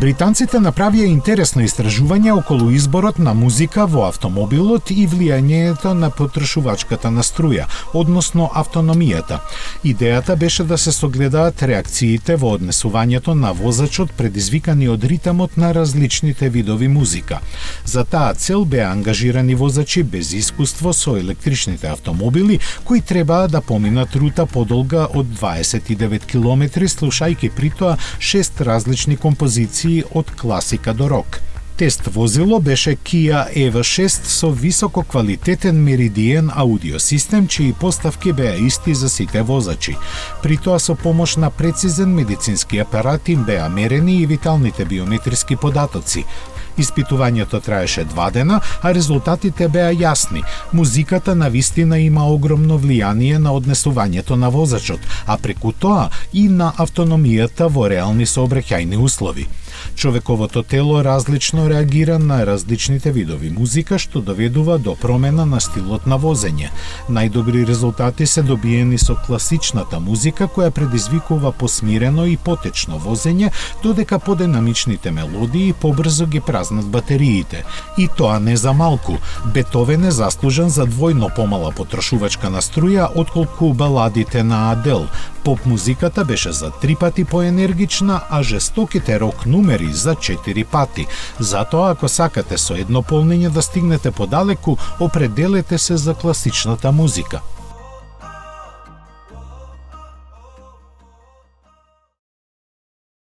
Британците направија интересно истражување околу изборот на музика во автомобилот и влијањето на потрошувачката на струја, односно автономијата. Идејата беше да се согледаат реакциите во однесувањето на возачот предизвикани од ритмот на различните видови музика. За таа цел беа ангажирани возачи без искуство со електричните автомобили, кои требаа да поминат рута подолга од 29 километри, слушајќи при тоа 6 различни композиции од класика до рок. Тест возило беше Kia EV6 со висококвалитетен Meridian аудио систем, чии поставки беа исти за сите возачи. При тоа со помош на прецизен медицински апарат им беа мерени и виталните биометриски податоци. Испитувањето траеше 2 дена, а резултатите беа јасни. Музиката навистина има огромно влијание на однесувањето на возачот, а преку тоа и на автономијата во реални сообраќајни услови. Човековото тело различно реагира на различните видови музика, што доведува до промена на стилот на возење. Најдобри резултати се добиени со класичната музика, која предизвикува посмирено и потечно возење, додека подинамичните мелодии побрзо ги празнат батериите. И тоа не за малку. Бетовен е заслужен за двојно помала потрошувачка на струја отколку баладите на Адел. Поп музиката беше за 3 пати поенергична, а жестоките рок numeri за 4 пати. Затоа, ако сакате со едно полнење да стигнете подалеку, определете се за класичната музика.